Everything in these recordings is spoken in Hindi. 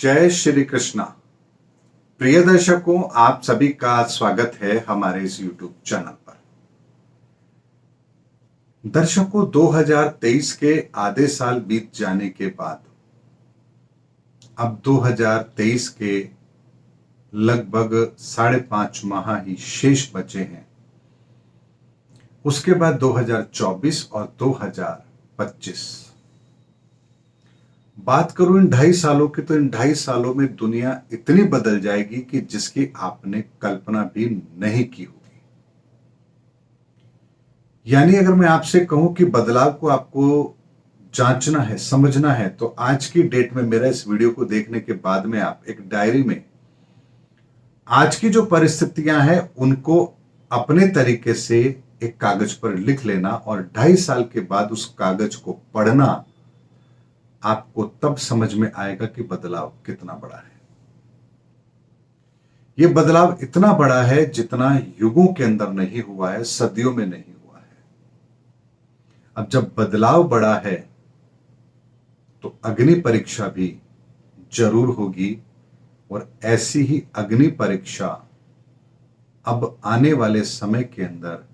जय श्री कृष्णा। प्रिय दर्शकों, आप सभी का स्वागत है हमारे इस YouTube चैनल पर। दर्शकों, 2023 के आधे साल बीत जाने के बाद अब 2023 के लगभग 5.5 माह ही शेष बचे हैं। उसके बाद 2024 और 2025। बात करूं इन 2.5 सालों की, तो इन 2.5 सालों में दुनिया इतनी बदल जाएगी कि जिसकी आपने कल्पना भी नहीं की होगी। यानी अगर मैं आपसे कहूं कि बदलाव को आपको जांचना है, समझना है, तो आज की डेट में मेरा इस वीडियो को देखने के बाद में आप एक डायरी में आज की जो परिस्थितियां हैं उनको अपने तरीके से एक कागज पर लिख लेना और 2.5 साल के बाद उस कागज को पढ़ना। आपको तब समझ में आएगा कि बदलाव कितना बड़ा है। यह बदलाव इतना बड़ा है जितना युगों के अंदर नहीं हुआ है, सदियों में नहीं हुआ है। अब जब बदलाव बड़ा है तो अग्नि परीक्षा भी जरूर होगी, और ऐसी ही अग्नि परीक्षा अब आने वाले समय के अंदर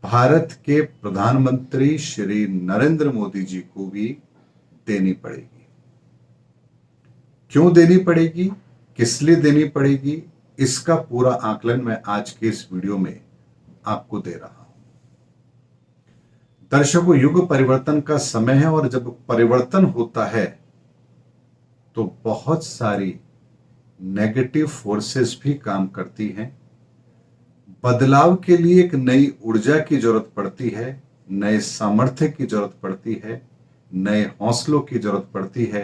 भारत के प्रधानमंत्री श्री नरेंद्र मोदी जी को भी देनी पड़ेगी। क्यों देनी पड़ेगी, किस लिए देनी पड़ेगी, इसका पूरा आकलन मैं आज के इस वीडियो में आपको दे रहा हूं। दर्शकों, युग परिवर्तन का समय है, और जब परिवर्तन होता है तो बहुत सारी नेगेटिव फोर्सेस भी काम करती हैं। बदलाव के लिए एक नई ऊर्जा की जरूरत पड़ती है, नए सामर्थ्य की जरूरत पड़ती है, नए हौसलों की जरूरत पड़ती है।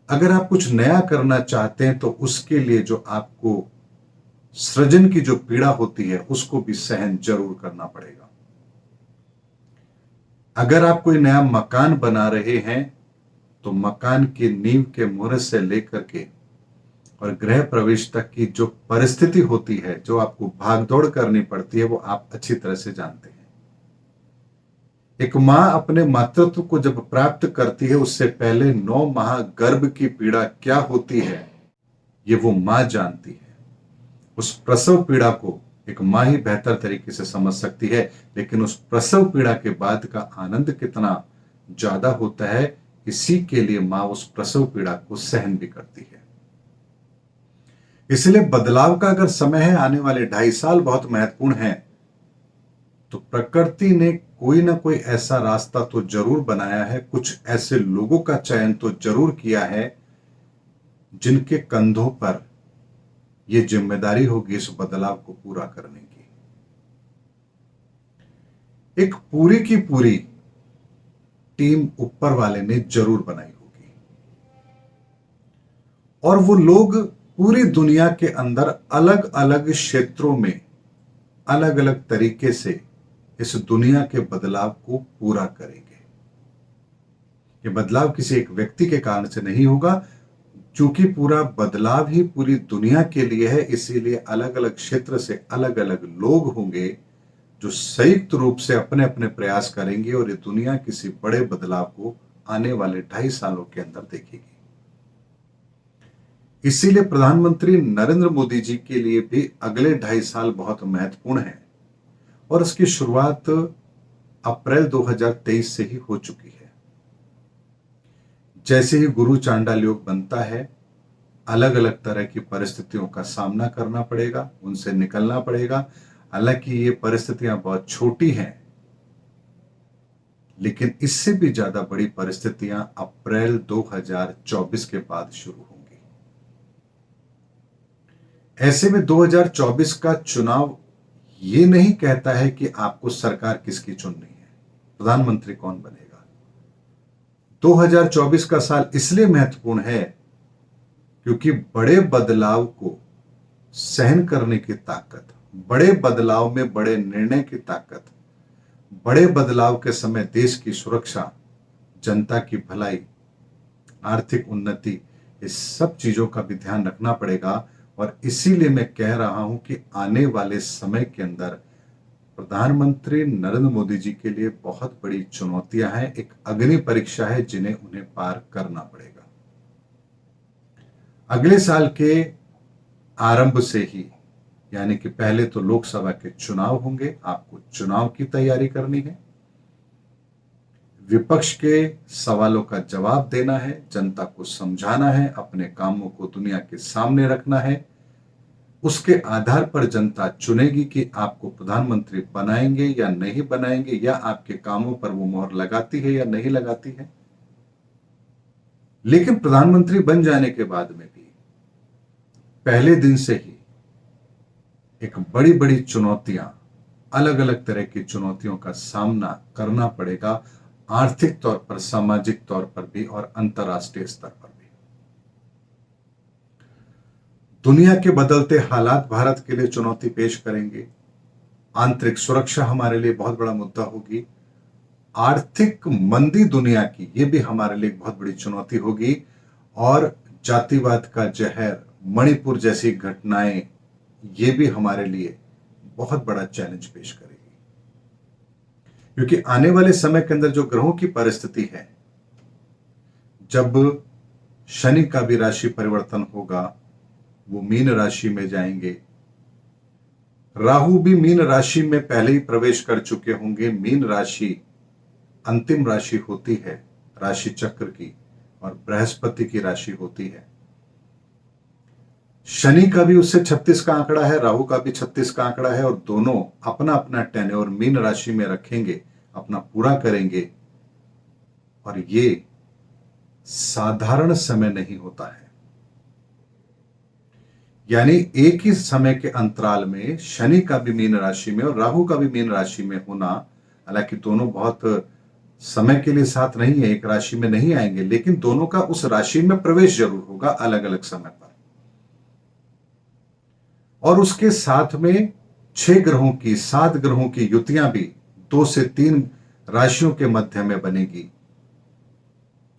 अगर आप कुछ नया करना चाहते हैं तो उसके लिए जो आपको सृजन की जो पीड़ा होती है उसको भी सहन जरूर करना पड़ेगा। अगर आप कोई नया मकान बना रहे हैं तो मकान की नींव के मुहूर्त से लेकर के और गृह प्रवेश तक की जो परिस्थिति होती है, जो आपको भागदौड़ करनी पड़ती है, वो आप अच्छी तरह से जानते हैं। एक मां अपने मातृत्व को जब प्राप्त करती है, उससे पहले 9 माह गर्भ की पीड़ा क्या होती है ये वो मां जानती है। उस प्रसव पीड़ा को एक मां ही बेहतर तरीके से समझ सकती है, लेकिन उस प्रसव पीड़ा के बाद का आनंद कितना ज्यादा होता है, इसी के लिए मां उस प्रसव पीड़ा को सहन भी करती है। इसलिए बदलाव का अगर समय है, आने वाले 2.5 साल बहुत महत्वपूर्ण है, तो प्रकृति ने कोई ना कोई ऐसा रास्ता तो जरूर बनाया है, कुछ ऐसे लोगों का चयन तो जरूर किया है जिनके कंधों पर यह जिम्मेदारी होगी इस बदलाव को पूरा करने की। एक पूरी की पूरी टीम ऊपर वाले ने जरूर बनाई होगी, और वो लोग पूरी दुनिया के अंदर अलग अलग क्षेत्रों में अलग अलग तरीके से इस दुनिया के बदलाव को पूरा करेंगे। ये बदलाव किसी एक व्यक्ति के कारण से नहीं होगा, क्योंकि पूरा बदलाव ही पूरी दुनिया के लिए है। इसीलिए अलग अलग क्षेत्र से अलग अलग लोग होंगे जो संयुक्त रूप से अपने अपने प्रयास करेंगे, और ये दुनिया किसी बड़े बदलाव को आने वाले 2.5 सालों के अंदर देखेगी। इसीलिए प्रधानमंत्री नरेंद्र मोदी जी के लिए भी अगले 2.5 साल बहुत महत्वपूर्ण है, और इसकी शुरुआत अप्रैल 2023 से ही हो चुकी है। जैसे ही गुरु चांडाल योग बनता है, अलग अलग तरह की परिस्थितियों का सामना करना पड़ेगा, उनसे निकलना पड़ेगा। हालांकि ये परिस्थितियां बहुत छोटी हैं, लेकिन इससे भी ज्यादा बड़ी परिस्थितियां अप्रैल 2024 के बाद शुरू होंगी। ऐसे में 2024 का चुनाव ये नहीं कहता है कि आपको सरकार किसकी चुननी है, प्रधानमंत्री कौन बनेगा। 2024 का साल इसलिए महत्वपूर्ण है क्योंकि बड़े बदलाव को सहन करने की ताकत, बड़े बदलाव में बड़े निर्णय की ताकत, बड़े बदलाव के समय देश की सुरक्षा, जनता की भलाई, आर्थिक उन्नति, इस सब चीजों का भी ध्यान रखना पड़ेगा। और इसीलिए मैं कह रहा हूं कि आने वाले समय के अंदर प्रधानमंत्री नरेंद्र मोदी जी के लिए बहुत बड़ी चुनौतियां हैं, एक अग्नि परीक्षा है जिन्हें उन्हें पार करना पड़ेगा। अगले साल के आरंभ से ही, यानी कि पहले तो लोकसभा के चुनाव होंगे, आपको चुनाव की तैयारी करनी है, विपक्ष के सवालों का जवाब देना है, जनता को समझाना है, अपने कामों को दुनिया के सामने रखना है। उसके आधार पर जनता चुनेगी कि आपको प्रधानमंत्री बनाएंगे या नहीं बनाएंगे, या आपके कामों पर वो मोहर लगाती है या नहीं लगाती है। लेकिन प्रधानमंत्री बन जाने के बाद में भी पहले दिन से ही एक बड़ी बड़ी चुनौतियां, अलग अलग तरह की चुनौतियों का सामना करना पड़ेगा, आर्थिक तौर पर, सामाजिक तौर पर भी और अंतर्राष्ट्रीय स्तर पर भी। दुनिया के बदलते हालात भारत के लिए चुनौती पेश करेंगे। आंतरिक सुरक्षा हमारे लिए बहुत बड़ा मुद्दा होगी। आर्थिक मंदी दुनिया की, यह भी हमारे लिए एक बहुत बड़ी चुनौती होगी। और जातिवाद का जहर, मणिपुर जैसी घटनाएं, ये भी हमारे लिए बहुत बड़ा चैलेंज पेश करेगी। क्योंकि आने वाले समय के अंदर जो ग्रहों की परिस्थिति है, जब शनि का भी राशि परिवर्तन होगा, वो मीन राशि में जाएंगे। राहु भी मीन राशि में पहले ही प्रवेश कर चुके होंगे। मीन राशि अंतिम राशि होती है राशि चक्र की, और बृहस्पति की राशि होती है। शनि का भी उससे 36 का आंकड़ा है, राहु का भी 36 का आंकड़ा है, और दोनों अपना अपना टेन्योर मीन राशि में रखेंगे, अपना पूरा करेंगे। और ये साधारण समय नहीं होता है। यानी एक ही समय के अंतराल में शनि का भी मीन राशि में और राहु का भी मीन राशि में होना, हालांकि दोनों बहुत समय के लिए साथ नहीं है, एक राशि में नहीं आएंगे, लेकिन दोनों का उस राशि में प्रवेश जरूर होगा अलग अलग समय पर। और उसके साथ में 6 ग्रहों की, 7 ग्रहों की युतियां भी 2 से 3 राशियों के मध्य में बनेगी।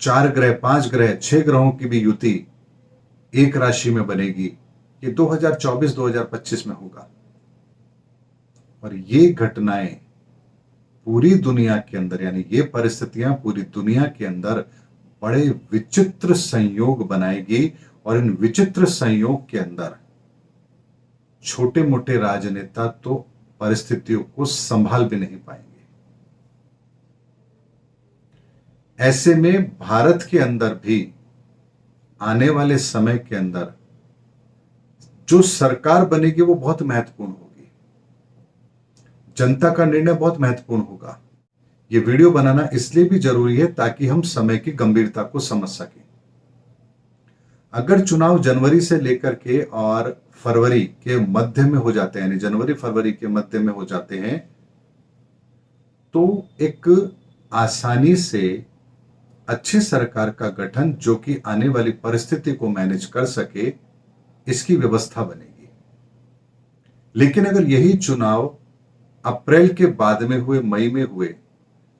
4 ग्रह, 5 ग्रह, 6 ग्रहों की भी युति एक राशि में बनेगी। ये 2024-2025 में होगा। और ये घटनाएं पूरी दुनिया के अंदर, यानी ये परिस्थितियां पूरी दुनिया के अंदर बड़े विचित्र संयोग बनाएगी। और इन विचित्र संयोग के अंदर छोटे मोटे राजनेता तो परिस्थितियों को संभाल भी नहीं पाएंगे। ऐसे में भारत के अंदर भी आने वाले समय के अंदर जो सरकार बनेगी वो बहुत महत्वपूर्ण होगी। जनता का निर्णय बहुत महत्वपूर्ण होगा। ये वीडियो बनाना इसलिए भी जरूरी है ताकि हम समय की गंभीरता को समझ सकें। अगर चुनाव जनवरी से लेकर के और फरवरी के मध्य में हो जाते हैं, यानी जनवरी फरवरी के मध्य में हो जाते हैं, तो एक आसानी से अच्छी सरकार का गठन, जो कि आने वाली परिस्थिति को मैनेज कर सके, इसकी व्यवस्था बनेगी। लेकिन अगर यही चुनाव अप्रैल के बाद में हुए, मई में हुए,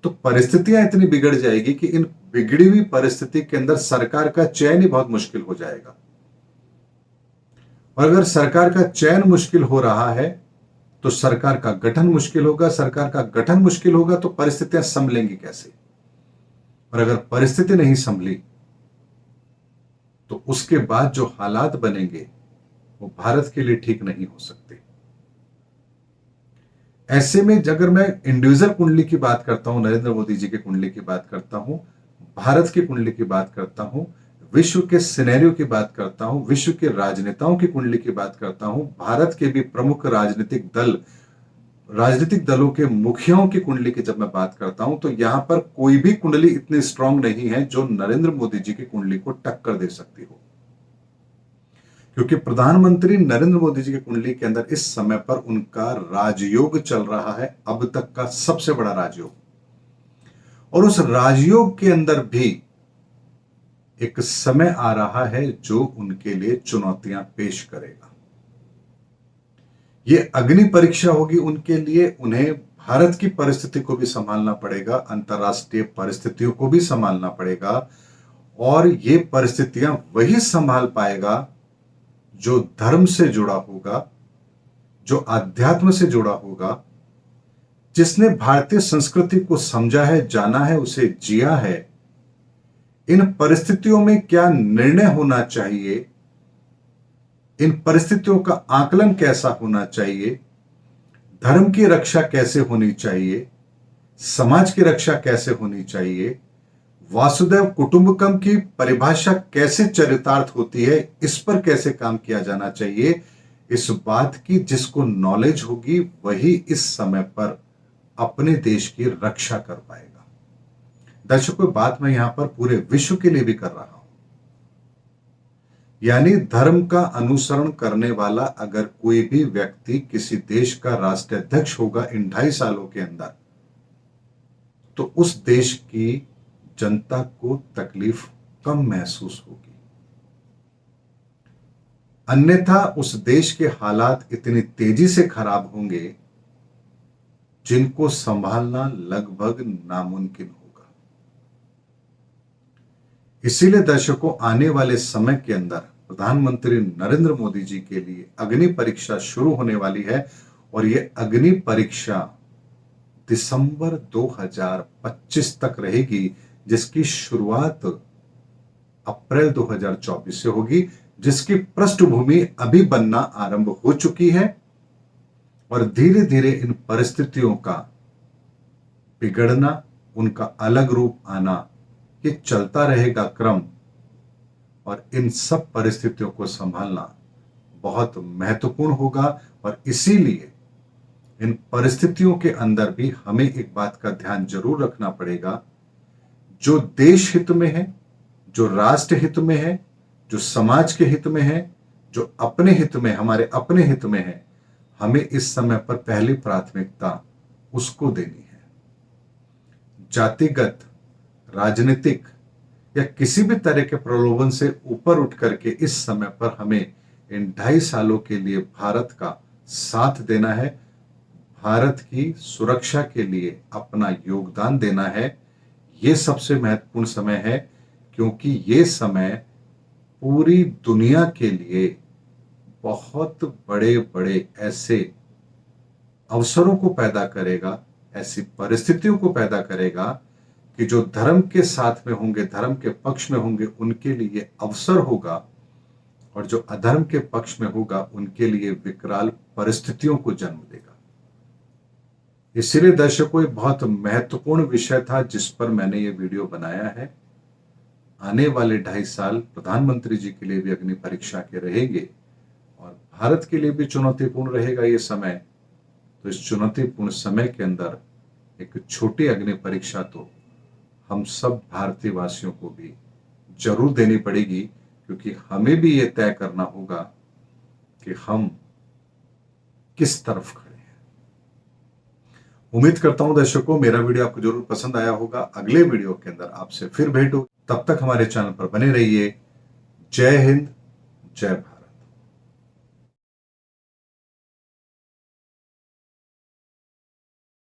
तो परिस्थितियां इतनी बिगड़ जाएगी कि इन बिगड़ी हुई परिस्थिति के अंदर सरकार का चयन ही बहुत मुश्किल हो जाएगा। और अगर सरकार का चयन मुश्किल हो रहा है तो सरकार का गठन मुश्किल होगा। सरकार का गठन मुश्किल होगा तो परिस्थितियां संभलेंगी कैसे? और अगर परिस्थिति नहीं संभली तो उसके बाद जो हालात बनेंगे वो भारत के लिए ठीक नहीं हो सकते। ऐसे में अगर मैं इंडिविजुअल कुंडली की बात करता हूं, नरेंद्र मोदी जी की कुंडली की बात करता हूं, भारत की कुंडली की बात करता हूं, विश्व के सिनेरियो की बात करता हूं, विश्व के राजनेताओं की कुंडली की बात करता हूं, भारत के भी प्रमुख राजनीतिक दलों के मुखियाओं की कुंडली की जब मैं बात करता हूं, तो यहां पर कोई भी कुंडली इतनी स्ट्रांग नहीं है जो नरेंद्र मोदी जी की कुंडली को टक्कर दे सकती हो। क्योंकि प्रधानमंत्री नरेंद्र मोदी जी की कुंडली के अंदर इस समय पर उनका राजयोग चल रहा है, अब तक का सबसे बड़ा राजयोग। और उस राजयोग के अंदर भी एक समय आ रहा है जो उनके लिए चुनौतियां पेश करेगा। यह अग्नि परीक्षा होगी उनके लिए। उन्हें भारत की परिस्थिति को भी संभालना पड़ेगा, अंतर्राष्ट्रीय परिस्थितियों को भी संभालना पड़ेगा। और ये परिस्थितियां वही संभाल पाएगा जो धर्म से जुड़ा होगा, जो अध्यात्म से जुड़ा होगा, जिसने भारतीय संस्कृति को समझा है, जाना है, उसे जिया है। इन परिस्थितियों में क्या निर्णय होना चाहिए, इन परिस्थितियों का आकलन कैसा होना चाहिए, धर्म की रक्षा कैसे होनी चाहिए, समाज की रक्षा कैसे होनी चाहिए, वासुदेव कुटुंबकम की परिभाषा कैसे चरितार्थ होती है, इस पर कैसे काम किया जाना चाहिए, इस बात की जिसको नॉलेज होगी वही इस समय पर अपने देश की रक्षा कर पाएगा। दर्शकों, बात मैं यहां पर पूरे विश्व के लिए भी कर रहा हूं। यानी धर्म का अनुसरण करने वाला अगर कोई भी व्यक्ति किसी देश का राष्ट्राध्यक्ष होगा इन 2.5 सालों के अंदर, तो उस देश की जनता को तकलीफ कम महसूस होगी। अन्यथा उस देश के हालात इतनी तेजी से खराब होंगे जिनको संभालना लगभग नामुमकिन होगा। इसीलिए दर्शकों, आने वाले समय के अंदर प्रधानमंत्री नरेंद्र मोदी जी के लिए अग्नि परीक्षा शुरू होने वाली है और यह अग्नि परीक्षा दिसंबर 2025 तक रहेगी, जिसकी शुरुआत अप्रैल 2024 से होगी, जिसकी पृष्ठभूमि अभी बनना आरंभ हो चुकी है और धीरे धीरे इन परिस्थितियों का बिगड़ना, उनका अलग रूप आना, ये चलता रहेगा क्रम। और इन सब परिस्थितियों को संभालना बहुत महत्वपूर्ण होगा और इसीलिए इन परिस्थितियों के अंदर भी हमें एक बात का ध्यान जरूर रखना पड़ेगा, जो देश हित में है, जो राष्ट्र हित में है, जो समाज के हित में है, जो अपने हित में, हमारे अपने हित में है, हमें इस समय पर पहली प्राथमिकता उसको देनी है। जातिगत, राजनीतिक या किसी भी तरह के प्रलोभन से ऊपर उठ करके इस समय पर हमें इन 2.5 सालों के लिए भारत का साथ देना है, भारत की सुरक्षा के लिए अपना योगदान देना है। ये सबसे महत्वपूर्ण समय है, क्योंकि ये समय पूरी दुनिया के लिए बहुत बड़े बड़े ऐसे अवसरों को पैदा करेगा, ऐसी परिस्थितियों को पैदा करेगा कि जो धर्म के साथ में होंगे, धर्म के पक्ष में होंगे, उनके लिए अवसर होगा और जो अधर्म के पक्ष में होगा उनके लिए विकराल परिस्थितियों को जन्म देगा। इसलिए दर्शकों, ये बहुत महत्वपूर्ण विषय था जिस पर मैंने ये वीडियो बनाया है। आने वाले 2.5 साल प्रधानमंत्री जी के लिए भी अग्नि परीक्षा के रहेंगे और भारत के लिए भी चुनौतीपूर्ण रहेगा ये समय। तो इस चुनौतीपूर्ण समय के अंदर एक छोटी अग्नि परीक्षा तो हम सब भारतीय वासियों को भी जरूर देनी पड़ेगी, क्योंकि हमें भी ये तय करना होगा कि हम किस तरफ खड़े हैं। उम्मीद करता हूं दर्शकों, मेरा वीडियो आपको जरूर पसंद आया होगा। अगले वीडियो के अंदर आपसे फिर भेंट हो, तब तक हमारे चैनल पर बने रहिए। जय हिंद, जय भारत।